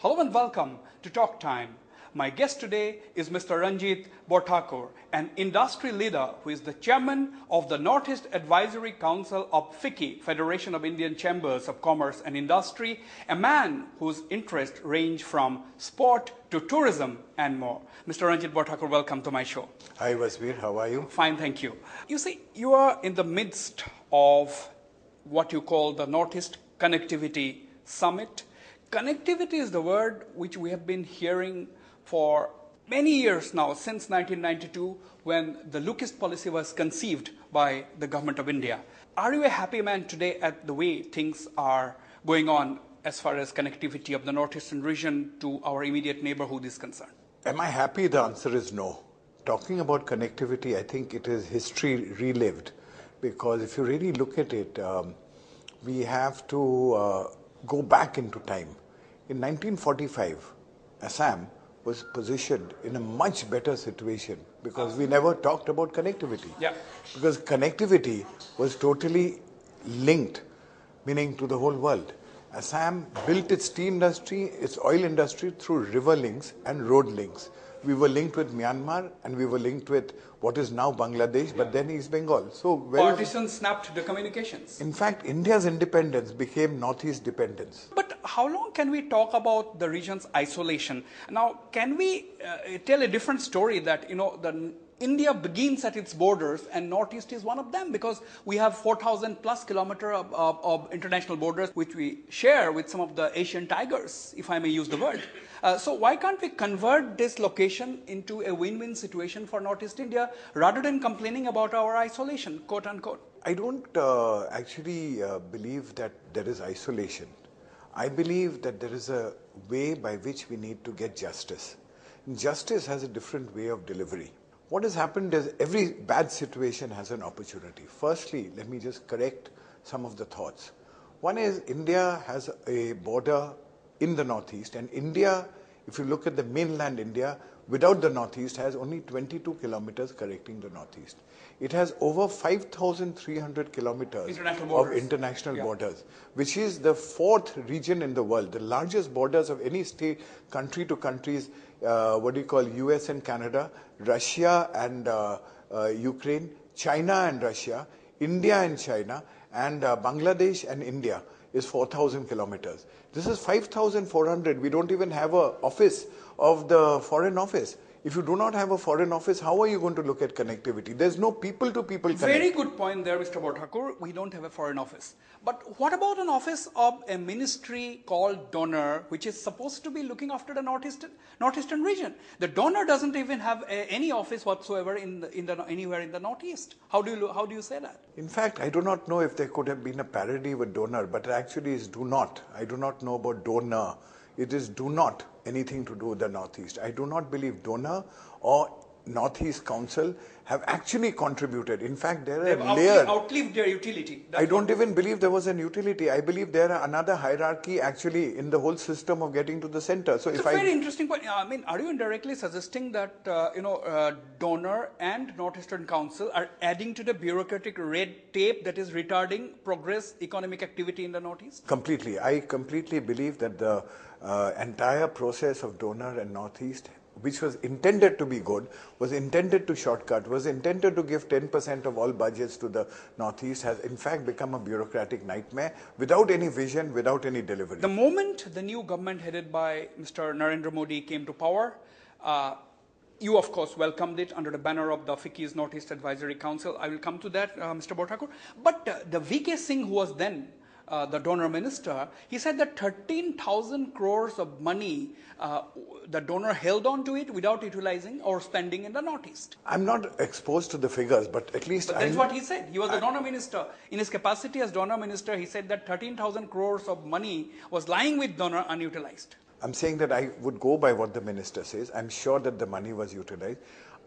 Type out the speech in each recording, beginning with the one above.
Hello and welcome to Talk Time. My guest today is Mr. Ranjit Barthakur, an industry leader who is the chairman of the Northeast Advisory Council of Ficci, Federation of Indian Chambers of Commerce and Industry, a man whose interests range from sport to tourism and more. Mr. Ranjit Barthakur, welcome to my show. Hi Vasveer, how are you? Fine, thank you. You see, you are in the midst of what you call the Northeast Connectivity Summit. Connectivity is the word which we have been hearing for many years now, since 1992, when the Lookist policy was conceived by the government of India. Are you a happy man today at the way things are going on as far as connectivity of the northeastern region to our immediate neighborhood is concerned? Am I happy? The answer is no. Talking about connectivity, I think it is history relived, because if you really look at it, we have to go back into time. In 1945, Assam was positioned in a much better situation because we never talked about connectivity. Yeah. Because connectivity was totally linked, meaning to the whole world. Assam built its tea industry, its oil industry through river links and road links. We were linked with Myanmar and we were linked with what is now Bangladesh, but then East Bengal. So partition snapped the communications. In fact, India's independence became Northeast dependence. But how long can we talk about the region's isolation? Now, can we tell a different story that, India begins at its borders and Northeast is one of them, because we have 4,000 plus kilometers of international borders which we share with some of the Asian tigers, if I may use the word. So why can't we convert this location into a win-win situation for Northeast India rather than complaining about our isolation, quote unquote? I don't actually believe that there is isolation. I believe that there is a way by which we need to get justice. Justice has a different way of delivery. What has happened is every bad situation has an opportunity. Firstly, let me just correct some of the thoughts. One is India has a border in the Northeast, and India, if you look at the mainland India, without the Northeast has only 22 kilometers connecting the Northeast. It has over 5,300 kilometers of international borders, which is the fourth region in the world. The largest borders of any state, country to countries, US and Canada, Russia and Ukraine, China and Russia, India and China, and Bangladesh and India is 4,000 kilometers. This is 5,400. We don't even have an office of the Foreign Office. If you do not have a foreign office, how are you going to look at connectivity? There's no people-to-people connectivity. Very good point there, Mr. Barthakur. We don't have a foreign office. But what about an office of a ministry called donor, which is supposed to be looking after the northeastern region? The donor doesn't even have any office whatsoever anywhere in the Northeast. How do you say that? In fact, I do not know if there could have been a parody with donor, but it actually is do not. I do not know about donor. It is do not anything to do with the Northeast. I do not believe donor or Northeast Council have actually contributed. In fact, there are layers. They've outlived their utility. I don't even believe there was an utility. I believe there are another hierarchy actually in the whole system of getting to the center. So it's a very interesting point. I mean, are you indirectly suggesting that donor and Northeastern Council are adding to the bureaucratic red tape that is retarding progress, economic activity in the Northeast? Completely. I completely believe that the entire process of donor and Northeast, which was intended to be good, was intended to shortcut, was intended to give 10% of all budgets to the Northeast, has in fact become a bureaucratic nightmare without any vision, without any delivery. The moment the new government headed by Mr. Narendra Modi came to power, you, of course, welcomed it under the banner of the Ficci's Northeast Advisory Council. I will come to that, Mr. Barthakur. But the VK Singh, who was then the donor minister, he said that 13,000 crores of money the donor held on to it without utilizing or spending in the Northeast. I'm not exposed to the figures, but at least that's what he said. He was the donor minister. In his capacity as donor minister, he said that 13,000 crores of money was lying with donor unutilized. I'm saying that I would go by what the minister says. I'm sure that the money was utilized.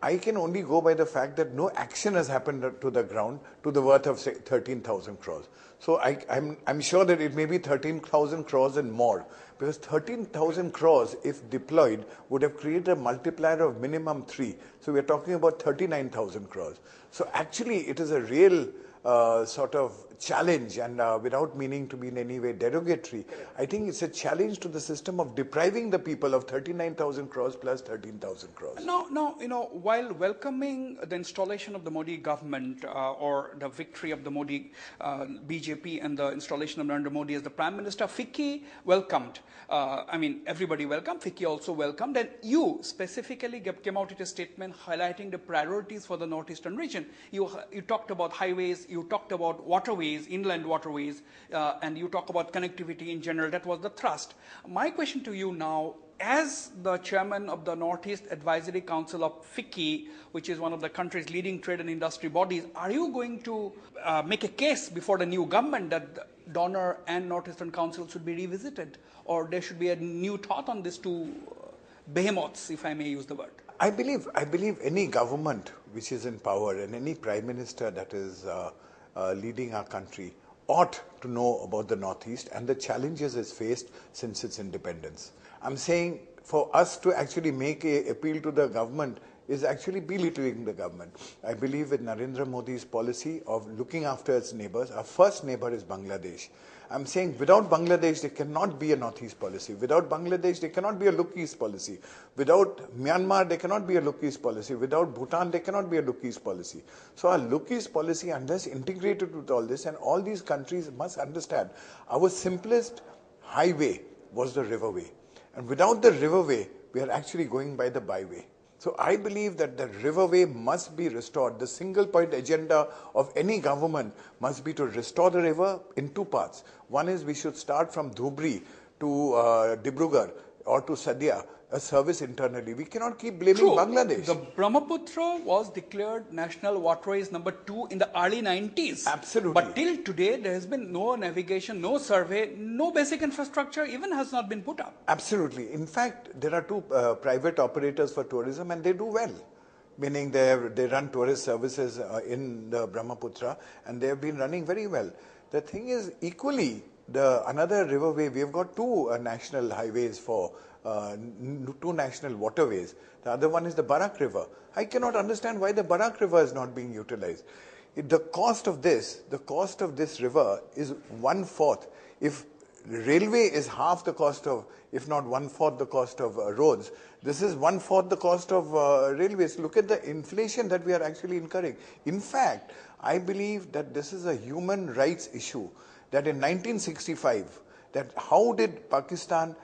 I can only go by the fact that no action has happened to the ground to the worth of, say, 13,000 crores. So I'm sure that it may be 13,000 crores and more, because 13,000 crores, if deployed, would have created a multiplier of minimum 3. So we're talking about 39,000 crores. So actually, it is a real sort of challenge, and without meaning to be in any way derogatory, I think it's a challenge to the system of depriving the people of 39,000 crores plus 13,000 crores. Now, while welcoming the installation of the Modi government or the victory of the Modi BJP and the installation of Narendra Modi as the Prime Minister, Ficci welcomed. Everybody welcomed. Ficci also welcomed, and you specifically came out with a statement highlighting the priorities for the northeastern region. You talked about highways, you talked about waterways, inland waterways, and you talk about connectivity in general. That was the thrust. My question to you now, as the chairman of the Northeast Advisory Council of Ficci, which is one of the country's leading trade and industry bodies, are you going to make a case before the new government that the Donor and Northeastern Council should be revisited, or there should be a new thought on these two behemoths, if I may use the word? I believe any government which is in power and any prime minister that is leading our country ought to know about the Northeast and the challenges it's faced since its independence. I'm saying for us to actually make an appeal to the government is actually belittling the government. I believe with Narendra Modi's policy of looking after its neighbors, our first neighbor is Bangladesh. I'm saying without Bangladesh, there cannot be a Northeast policy. Without Bangladesh, there cannot be a Look-East policy. Without Myanmar, there cannot be a Look-East policy. Without Bhutan, there cannot be a Look-East policy. So our Look-East policy, unless integrated with all this, and all these countries must understand, our simplest highway was the riverway. And without the riverway, we are actually going by the byway. So I believe that the riverway must be restored. The single point agenda of any government must be to restore the river in two parts. One is we should start from Dhubri to Dibrugarh or to Sadia, a service internally. We cannot keep blaming Bangladesh. The Brahmaputra was declared national waterways number 2 in the early 90s. Absolutely. But till today, there has been no navigation, no survey, no basic infrastructure even has not been put up. Absolutely. In fact, there are two private operators for tourism and they do well. Meaning they run tourist services in the Brahmaputra and they have been running very well. The thing is, equally, another riverway, we have got two national highways for two national waterways. The other one is the Barak River. I cannot understand why the Barak River is not being utilized. The cost of this river is 1/4. If railway is half the cost of, if not 1/4 the cost of roads, this is 1/4 the cost of railways. Look at the inflation that we are actually incurring. In fact, I believe that this is a human rights issue, that in 1965, that how did Pakistan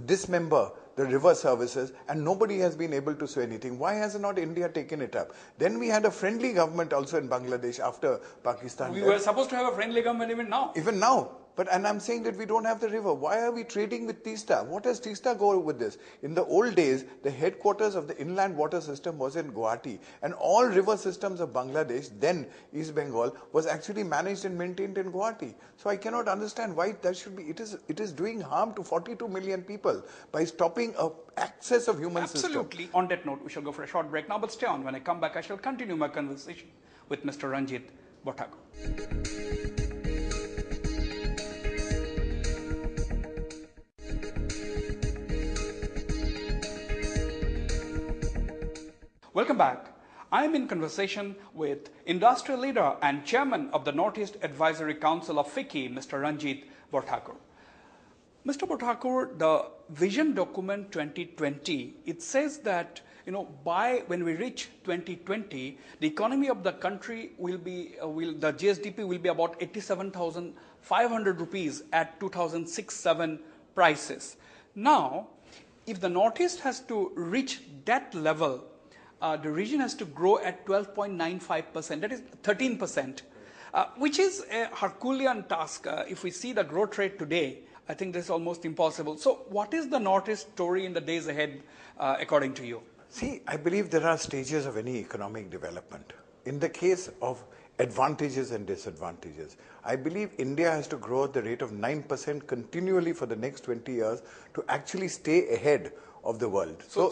dismember the river services and nobody has been able to say anything? Why has not India taken it up? Then we had a friendly government also in Bangladesh after Pakistan. We were supposed to have a friendly government even now. Even now. And I'm saying that we don't have the river. Why are we trading with Teesta? What does Teesta go with this? In the old days, the headquarters of the inland water system was in Guwahati. And all river systems of Bangladesh, then East Bengal, was actually managed and maintained in Guwahati. So I cannot understand why that should be. It is doing harm to 42 million people by stopping access of human system. Absolutely. On that note, we shall go for a short break now, but stay on. When I come back, I shall continue my conversation with Mr. Ranjit Barthakur. Welcome back. I am in conversation with industrial leader and chairman of the Northeast Advisory Council of Ficci, Mr. Ranjit Barthakur. Mr. Barthakur, the vision document 2020, it says that when we reach 2020, the economy of the country will be, the GSDP will be about 87,500 rupees at 2006-07 prices. Now, if the Northeast has to reach that level, the region has to grow at 12.95%, that is 13%, which is a Herculean task. If we see the growth rate today, I think this is almost impossible. So what is the Northeast story in the days ahead, according to you? See, I believe there are stages of any economic development. In the case of advantages and disadvantages, I believe India has to grow at the rate of 9% continually for the next 20 years to actually stay ahead of the world. So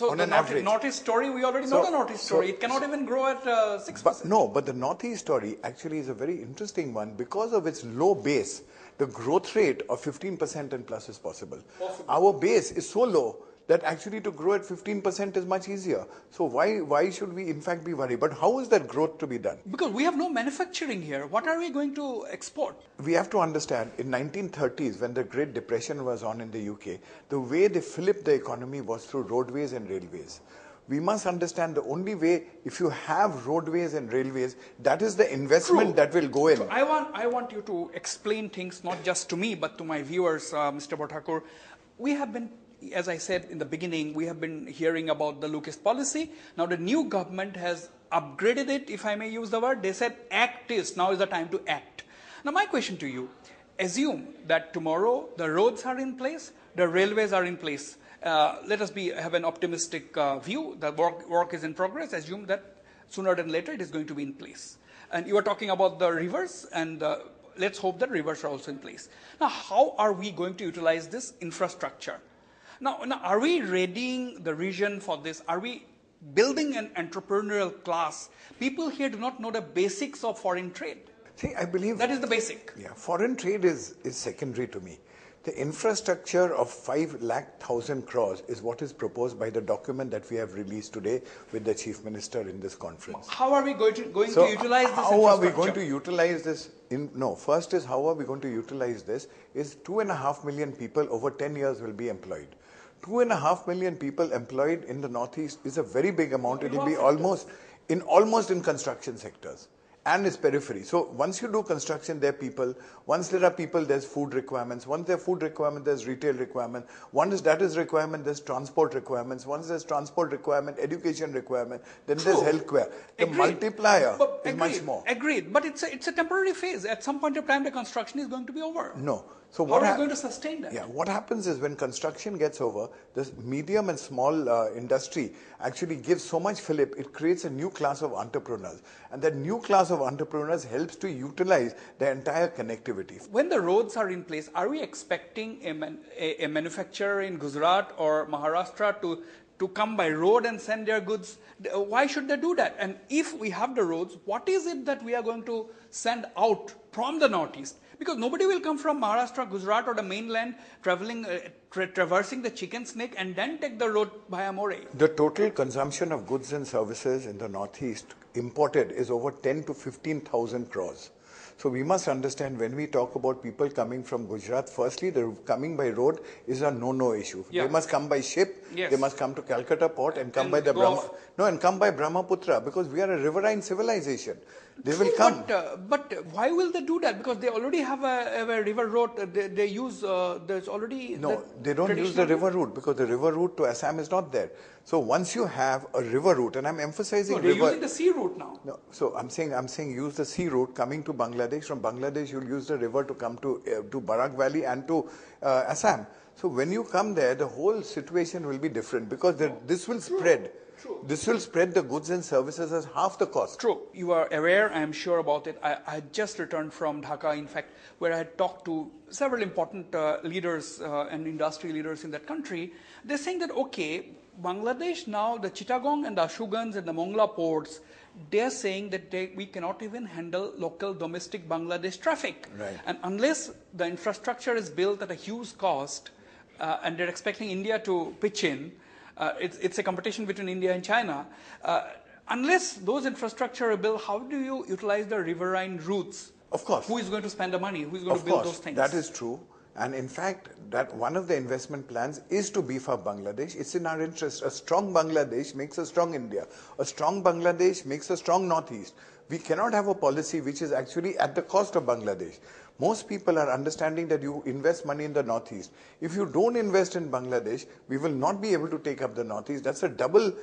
on the Northeast story, we already know the Northeast story. It cannot even grow at 6%. But the Northeast story actually is a very interesting one because of its low base. The growth rate of 15% and plus is possible. Our base is so low that actually to grow at 15% is much easier. So why should we in fact be worried? But how is that growth to be done? Because we have no manufacturing here. What are we going to export? We have to understand, in 1930s, when the Great Depression was on in the UK, the way they flipped the economy was through roadways and railways. We must understand the only way, if you have roadways and railways, that is the investment that will go in. So I want you to explain things not just to me, but to my viewers, Mr. Barthakur. We have been, as I said in the beginning, we have been hearing about the Lucas policy. Now the new government has upgraded it, if I may use the word. They said act is, now is the time to act. Now my question to you, assume that tomorrow the roads are in place, the railways are in place. Let us have an optimistic view. The work is in progress. Assume that sooner than later it is going to be in place. And you are talking about the rivers, and let's hope that rivers are also in place. Now, how are we going to utilize this infrastructure? Now are we readying the region for this? Are we building an entrepreneurial class? People here do not know the basics of foreign trade. See, I believe that is the basic. Yeah, foreign trade is secondary to me. The infrastructure of 5,00,000 crores is what is proposed by the document that we have released today with the Chief Minister in this conference. How are we going to utilize this How are we going to utilize this? First is how are we going to utilize this is 2.5 million people over 10 years will be employed. 2.5 million people employed in the Northeast is a very big amount. It will be almost in construction sectors and its periphery. So once you do construction, there are people. Once there are people, there's food requirements. Once there are food requirements, there's retail requirement. Once that is requirement, there's transport requirements. Once there's transport requirement, education requirement. Then there's healthcare. The multiplier is much more. Agreed. But it's a temporary phase. At some point of time, the construction is going to be over. No. So how are we going to sustain that? Yeah, what happens is when construction gets over, this medium and small industry actually gives so much fillip, it creates a new class of entrepreneurs. And that new class of entrepreneurs helps to utilize the entire connectivity. When the roads are in place, are we expecting a manufacturer in Gujarat or Maharashtra to come by road and send their goods? Why should they do that? And if we have the roads, what is it that we are going to send out from the Northeast? Because nobody will come from Maharashtra, Gujarat or the mainland traversing the chicken snake and then take the road via Moreh. The total consumption of goods and services in the Northeast imported is over 10 to 15,000 crores. So we must understand when we talk about people coming from Gujarat, firstly, the coming by road is a no issue. Yeah. They must come by ship. Yes. They must come to Calcutta port and come by the Brahmaputra, because we are a riverine civilization. They will come. But why will they do that? Because they already have a river route. They use, there's already... No, they don't use the river route because the river route to Assam is not there. So once you have a river route, and I'm emphasizing they're using the sea route now. No, so I'm saying use the sea route coming to Bangladesh. From Bangladesh, you'll use the river to come to Barak Valley and to Assam. So when you come there, the whole situation will be different because this will spread. True. This will spread the goods and services at half the cost. True. You are aware, I am sure about it. I had just returned from Dhaka, in fact, where I had talked to several important leaders and industry leaders in that country. They're saying that, okay, Bangladesh now, the Chittagong and the Ashugans and the Mongla ports, they're saying that we cannot even handle local domestic Bangladesh traffic. Right. And unless the infrastructure is built at a huge cost, and they're expecting India to pitch in, it's a competition between India and China. Unless those infrastructure are built, how do you utilize the riverine routes? Of course. Who is going to spend the money? Who is going to build those things? That is true. And in fact, that one of the investment plans is to beef up Bangladesh. It's in our interest. A strong Bangladesh makes a strong India. A strong Bangladesh makes a strong Northeast. We cannot have a policy which is actually at the cost of Bangladesh. Most people are understanding that you invest money in the Northeast. If you don't invest in Bangladesh, we will not be able to take up the Northeast. That's a double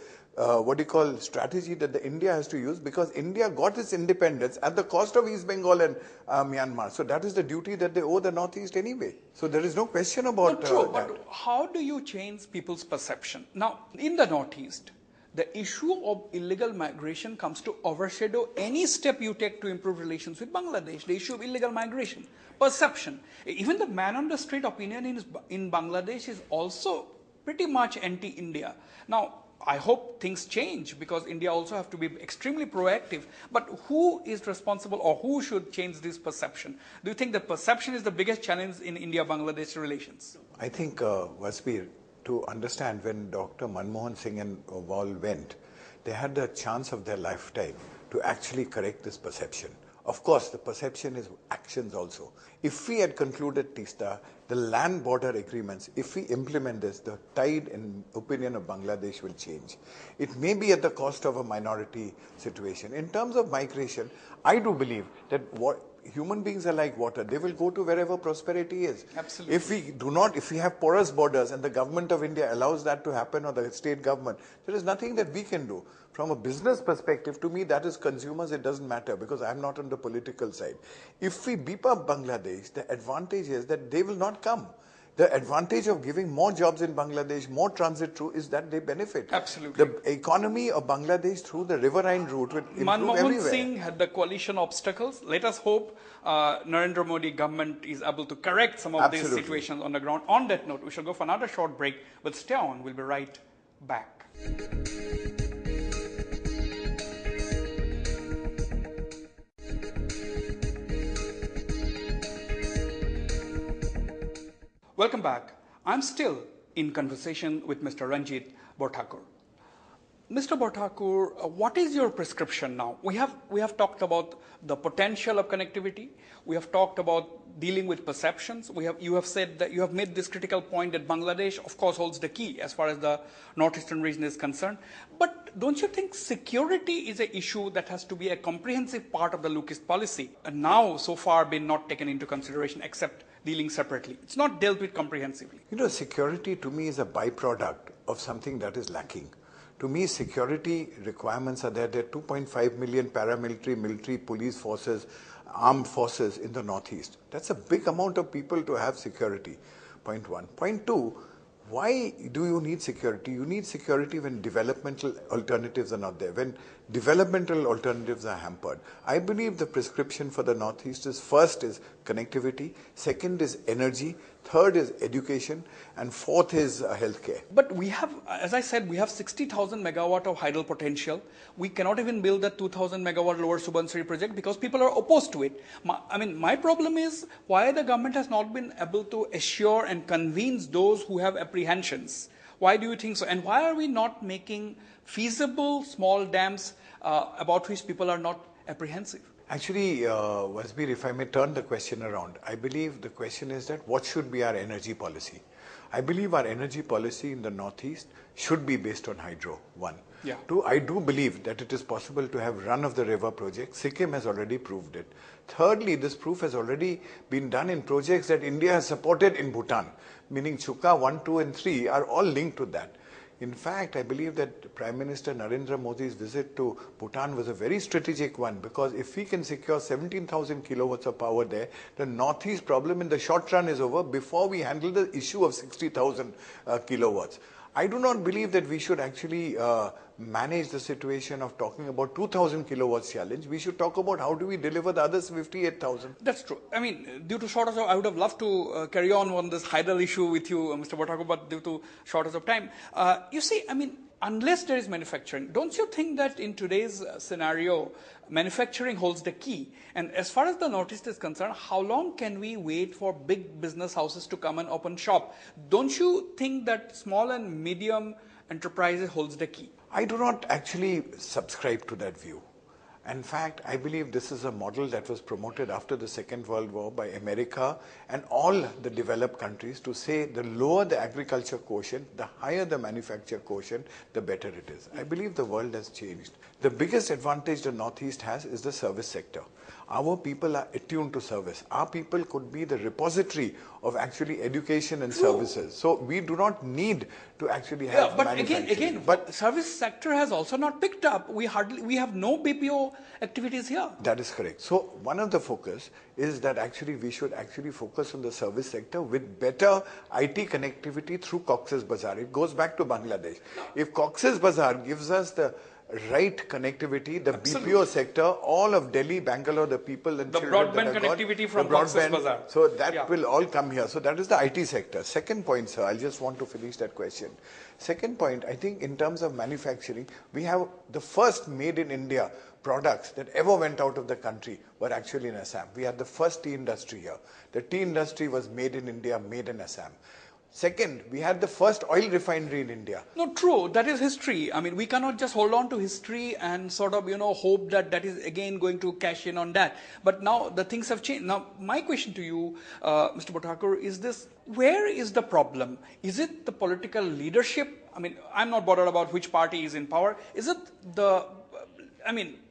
strategy that the India has to use, because India got its independence at the cost of East Bengal and Myanmar. So that is the duty that they owe the Northeast anyway. So there is no question about that. But how do you change people's perception? Now, in the Northeast, the issue of illegal migration comes to overshadow any step you take to improve relations with Bangladesh. The issue of illegal migration, perception. Even the man on the street opinion in Bangladesh is also pretty much anti-India. Now, I hope things change because India also have to be extremely proactive. But who is responsible or who should change this perception? Do you think the perception is the biggest challenge in India-Bangladesh relations? I think, Vasbir, to understand when Dr. Manmohan Singh and Wall went, they had the chance of their lifetime to actually correct this perception. Of course, the perception is actions also. If we had concluded TISTA, the land border agreements, if we implement this, the tide in opinion of Bangladesh will change. It may be at the cost of a minority situation. In terms of migration, I do believe that human beings are like water. They will go to wherever prosperity is. Absolutely. If we have porous borders and the government of India allows that to happen, or the state government, there is nothing that we can do. From a business perspective, to me, that is consumers, it doesn't matter because I'm not on the political side. If we beef up Bangladesh, the advantage is that they will not come. The advantage of giving more jobs in Bangladesh, more transit through, is that they benefit. Absolutely. The economy of Bangladesh through the riverine route will improve Manmohan everywhere. Singh had the coalition obstacles. Let us hope Narendra Modi government is able to correct some of these situations on the ground. On that note, we shall go for another short break, but stay on. We'll be right back. Welcome back. I'm still in conversation with Mr. Ranjit Barthakur. Mr. Barthakur, what is your prescription now? We have talked about the potential of connectivity. We have talked about dealing with perceptions. You have said that you have made this critical point that Bangladesh, of course, holds the key as far as the northeastern region is concerned. But don't you think security is an issue that has to be a comprehensive part of the Lucist policy, and now so far been not taken into consideration except dealing separately? It's not dealt with comprehensively. You know, security to me is a byproduct of something that is lacking. To me, security requirements are there. There are 2.5 million paramilitary, military, police forces, armed forces in the Northeast. That's a big amount of people to have security, point one. Point two, why do you need security? You need security when developmental alternatives are not there, when developmental alternatives are hampered. I believe the prescription for the Northeast is, first is connectivity, second is energy, third is education, and fourth is healthcare. But we have, as I said, we have 60,000 megawatt of hydel potential. We cannot even build that 2,000 megawatt Lower Subansiri project because people are opposed to it. My problem is why the government has not been able to assure and convince those who have apprehensions. Why do you think so? And why are we not making feasible small dams about which people are not apprehensive? Actually, Wasbir, if I may turn the question around, I believe the question is that what should be our energy policy? I believe our energy policy in the Northeast should be based on hydro, one. Yeah. Two, I do believe that it is possible to have run-of-the-river projects. Sikkim has already proved it. Thirdly, this proof has already been done in projects that India has supported in Bhutan, meaning Chuka 1, 2 and 3 are all linked to that. In fact, I believe that Prime Minister Narendra Modi's visit to Bhutan was a very strategic one, because if we can secure 17,000 kilowatts of power there, the Northeast problem in the short run is over before we handle the issue of 60,000 kilowatts. I do not believe that we should actually manage the situation of talking about 2,000 kilowatts challenge. We should talk about how do we deliver the other 58,000. That's true. I mean, due to shortage of, I would have loved to carry on this hydel issue with you, Mr. Barthakur, but due to shortage of time. You see, I mean, unless there is manufacturing, don't you think that in today's scenario, manufacturing holds the key? And as far as the Northeast is concerned, how long can we wait for big business houses to come and open shop? Don't you think that small and medium enterprises holds the key? I do not actually subscribe to that view. In fact, I believe this is a model that was promoted after the Second World War by America and all the developed countries, to say the lower the agriculture quotient, the higher the manufacture quotient, the better it is. I believe the world has changed. The biggest advantage the Northeast has is the service sector. Our people are attuned to service. Our people could be the repository of actually education and services. So we do not need to actually have manufacturing. But service sector has also not picked up. We have no BPO activities here. That is correct. So one of the focus is that actually we should actually focus on the service sector with better IT connectivity through Cox's Bazar. It goes back to Bangladesh. If Cox's Bazar gives us the right connectivity, the BPO sector, all of Delhi, Bangalore, the people and the children broadband that connectivity from Cox's Bazar. So that will all come here. So that is the IT sector. Second point, sir, I just want to finish that question. Second point, I think in terms of manufacturing, we have the first made in India products that ever went out of the country were actually in Assam. We had the first tea industry here. The tea industry was made in India, made in Assam. Second, we had the first oil refinery in India. No, true. That is history. I mean, we cannot just hold on to history and sort of, hope that that is again going to cash in on that. But now the things have changed. Now, my question to you, Mr. Barthakur, is this: where is the problem? Is it the political leadership? I mean, I'm not bothered about which party is in power. Is it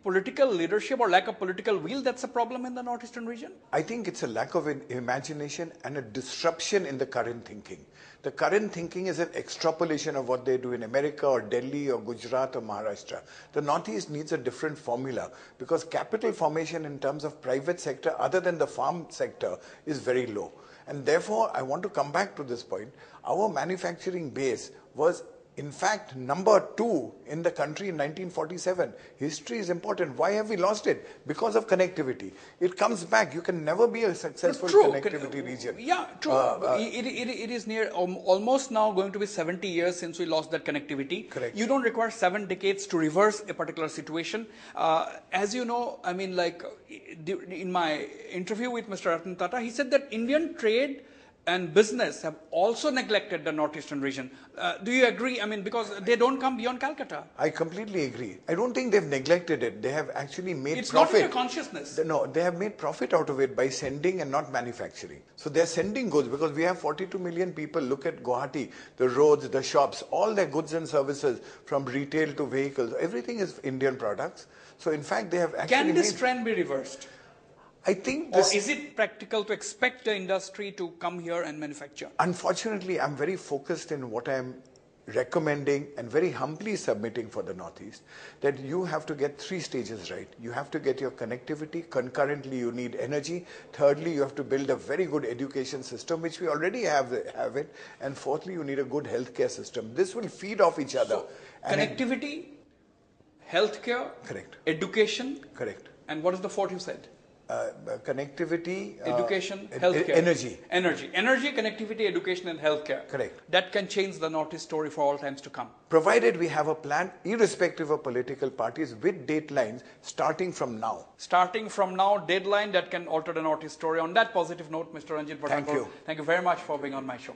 political leadership or lack of political will that's a problem in the northeastern region? I think it's a lack of imagination and a disruption in the current thinking. The current thinking is an extrapolation of what they do in America or Delhi or Gujarat or Maharashtra. The Northeast needs a different formula because capital formation in terms of private sector other than the farm sector is very low. And therefore, I want to come back to this point. Our manufacturing base was in fact number 2 in the country in 1947. History is important. Why have we lost it? Because of connectivity. It comes back. You can never be a successful connectivity region. Yeah, true. It is near almost now going to be 70 years since we lost that connectivity. Correct. You don't require 7 decades to reverse a particular situation. As you know, I mean, like in my interview with Mr. Ratan Tata, he said that Indian trade and business have also neglected the northeastern region. Do you agree? I mean, because they don't come beyond Calcutta. I completely agree. I don't think they've neglected it. They have actually made it's profit. It's not in your consciousness. No, they have made profit out of it by sending and not manufacturing. So they're sending goods because we have 42 million people. Look at Guwahati, the roads, the shops, all their goods and services from retail to vehicles. Everything is Indian products. So in fact, they have actually Can this trend be reversed? I think this, or is it practical to expect the industry to come here and manufacture? Unfortunately, I'm very focused in what I'm recommending and very humbly submitting for the Northeast, that you have to get 3 stages right. You have to get your connectivity. Concurrently, you need energy. Thirdly, you have to build a very good education system, which we already have it. And fourthly, you need a good healthcare system. This will feed off each other. So, connectivity, healthcare, correct. Education, correct. And what is the 4th you said? Connectivity, education, healthcare. Energy, connectivity, education and healthcare. Correct. That can change the Northeast story for all times to come. Provided we have a plan, irrespective of political parties, with deadlines starting from now. Starting from now, deadline that can alter the Northeast story. On that positive note, Mr. Ranjit Barthakur, Thank you. Thank you very much for being on my show.